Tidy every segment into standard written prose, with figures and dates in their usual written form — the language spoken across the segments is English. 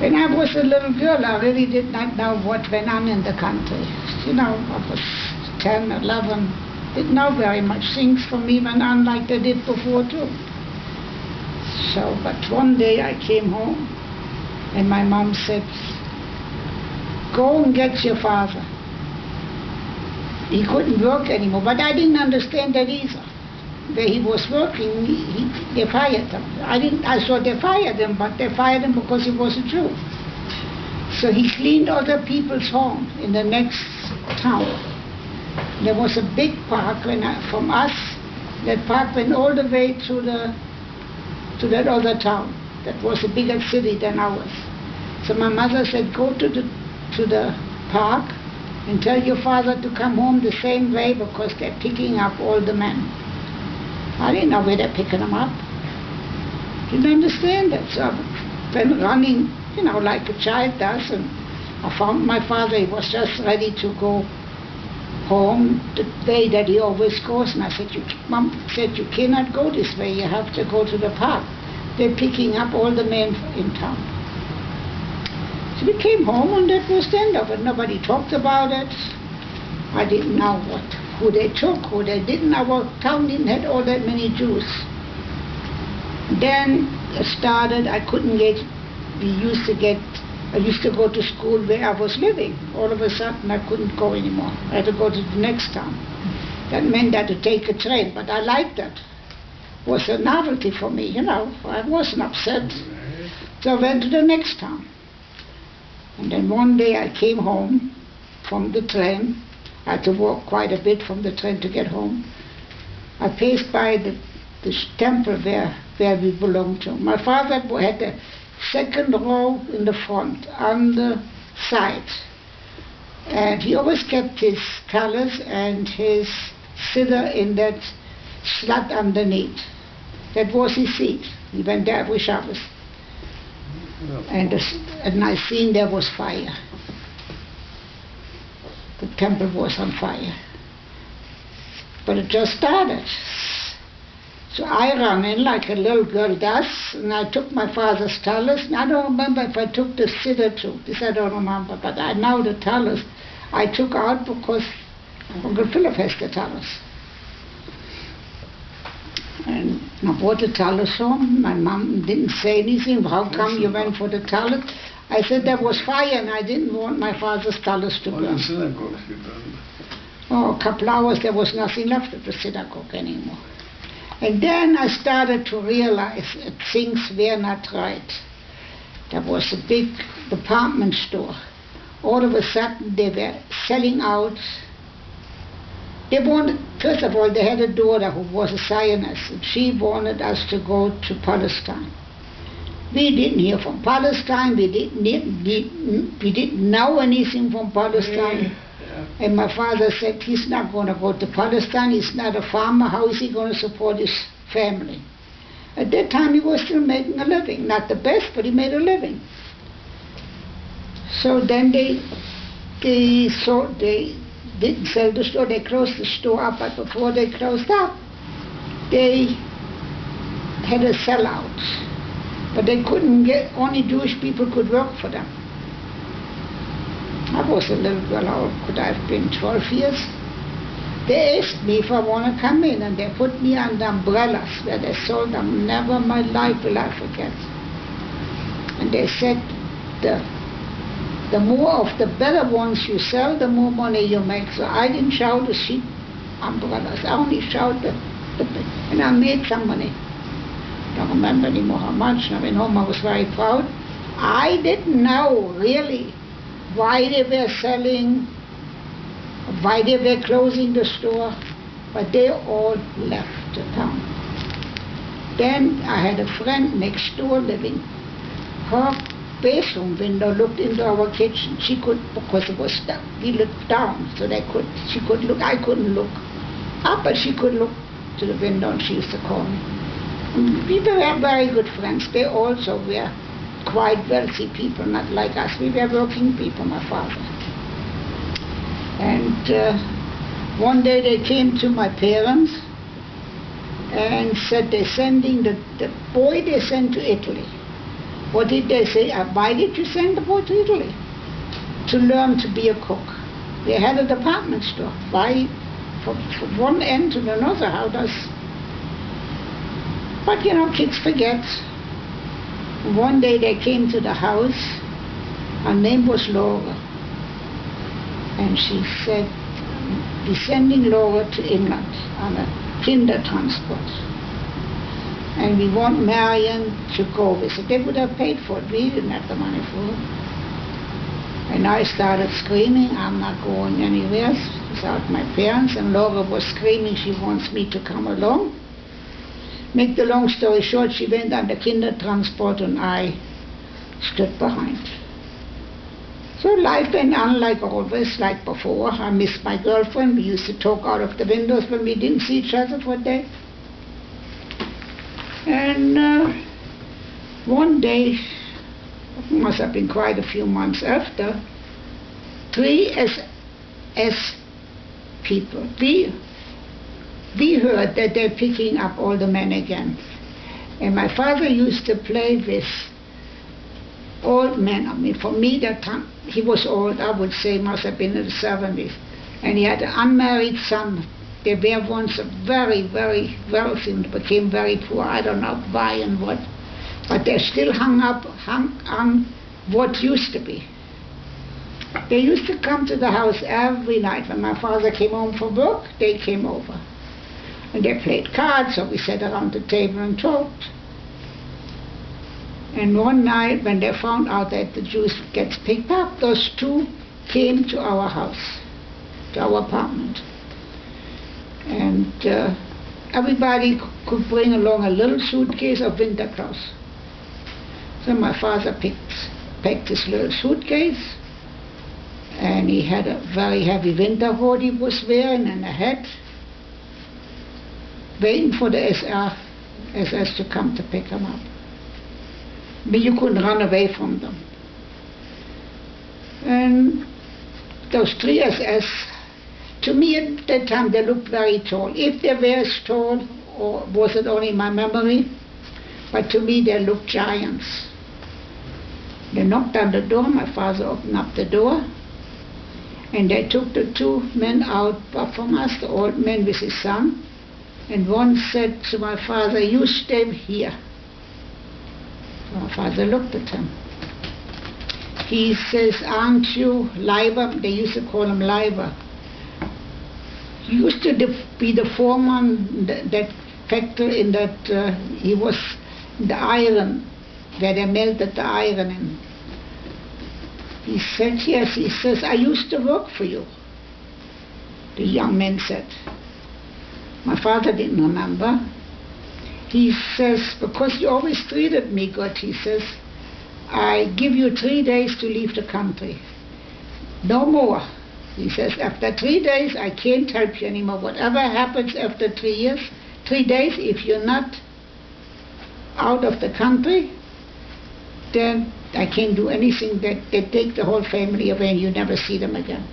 When I was a little girl, I really did not know what went on in the country. You know, I was 10, 11, didn't know very much. Things for me went on like they did before too. So, but one day I came home and my mom said, go and get your father. He couldn't work anymore, but I didn't understand that either. Where he was working, they fired him. I thought they fired him, but they fired him because he was a Jew. So he cleaned other people's home in the next town. There was a big park from us. That park went all the way to that other town. That was a bigger city than ours. So my mother said, go to the park and tell your father to come home the same way because they're picking up all the men. I didn't know where they're picking them up. Didn't understand it. So I went running, you know, like a child does, and I found my father. He was just ready to go home the way that he always goes. And I said, Mom said, you cannot go this way. You have to go to the park. They're picking up all the men in town. So we came home, and that was the end of it. Nobody talked about it. I didn't know who they took, who they didn't. Our town didn't have all that many Jews. Then it started, I used to go to school where I was living. All of a sudden I couldn't go anymore. I had to go to the next town. That meant I had to take a train, but I liked that. It was a novelty for me, you know. I wasn't upset. So I went to the next town. And then one day I came home from the train. I had to walk quite a bit from the train to get home. I passed by the temple where we belonged to. My father had the second row in the front, on the side. And he always kept his tallis and his siddur in that slat underneath. That was his seat. He went there every Shabbos. And I seen there was fire. The temple was on fire. But it just started. So I ran in like a little girl does, and I took my father's tallis. And I don't remember if I took the siddur too. This I don't remember, but I know the tallis I took out because Uncle Philip has the tallis. And I brought the tallis home. My mom didn't say anything. How come you went for the tallis? I said there was fire and I didn't want my father's tallis to burn. Oh, a couple hours there was nothing left of the synagogue anymore. And then I started to realize that things were not right. There was a big department store. All of a sudden they were selling out. They wanted, first of all, they had a daughter who was a Zionist, and she wanted us to go to Palestine. We didn't hear from Palestine, we didn't know anything from Palestine. And my father said, he's not going to go to Palestine, he's not a farmer, how is he going to support his family? At that time he was still making a living, not the best, but he made a living. So then they didn't sell the store, they closed the store up, but before they closed up, they had a sellout. But they couldn't get, only Jewish people could work for them. I was a little girl, how could I have been, 12 years? They asked me if I want to come in, and they put me under umbrellas where they sold them. Never in my life will I forget. And they said, the more of the better ones you sell, the more money you make. So I didn't shout the cheap umbrellas. I only shouted and I made some money. I don't remember anymore how much. I went home, I was very proud. I didn't know really why they were selling, why they were closing the store, but they all left the town. Then I had a friend next door living. Her bathroom window looked into our kitchen. She could, because it was stuck, we looked down, so she could look. I couldn't look up, but she could look to the window, and she used to call me. And we were very good friends. They also were quite wealthy people, not like us. We were working people, my father. And one day they came to my parents and said they're sending the boy they sent to Italy. What did they say? Why did you send the boy to Italy? To learn to be a cook. They had a department store. Why? From one end to another, how does... But you know, kids forget. One day they came to the house. Her name was Laura. And she said, we're sending Laura to England on a kinder transport. And we want Marianne to go with it. They would have paid for it. We didn't have the money for it. And I started screaming, I'm not going anywhere without my parents. And Laura was screaming, she wants me to come along. Make the long story short, she went on the kinder transport and I stood behind. So life went on like always, like before. I missed my girlfriend. We used to talk out of the windows when we didn't see each other for a day. And one day, it must have been quite a few months after, 3 SS people, we heard that they're picking up all the men again. And my father used to play with old men. I mean, for me, that time, he was old, I would say, must have been in the 70s. And he had an unmarried son. They were once very, very wealthy and became very poor. I don't know why and what. But they're still hung on what used to be. They used to come to the house every night. When my father came home from work, they came over. And they played cards, so we sat around the table and talked. And one night, when they found out that the Jews gets picked up, those 2 came to our house, to our apartment. And everybody could bring along a little suitcase of winter clothes. So my father packed his little suitcase, and he had a very heavy winter coat he was wearing and a hat, waiting for the SS to come to pick him up. But you couldn't run away from them. And those 3 SS, to me at that time they looked very tall. If they were as tall, or was it only my memory? But to me they looked giants. They knocked on the door, my father opened up the door, and they took the 2 men out from us, the old man with his son, and one said to my father, you stay here. So my father looked at him. He says, aren't you Leiber? They used to call him Leiber. He used to be the foreman that factory in that, he was the iron, where they melted the iron in. He said, yes. He says, I used to work for you. The young man said. My father didn't remember. He says, because you always treated me good, he says, I give you 3 days to leave the country. No more. He says, after 3 days, I can't help you anymore. Whatever happens after 3 years, 3 days, if you're not out of the country, then I can't do anything. That they take the whole family away and you never see them again.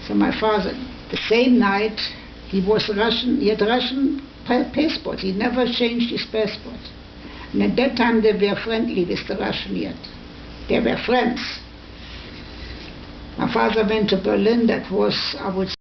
So my father, the same night, he was Russian, he had Russian passport. He never changed his passport. And at that time they were friendly with the Russian yet. They were friends. My father went to Berlin. That was, I would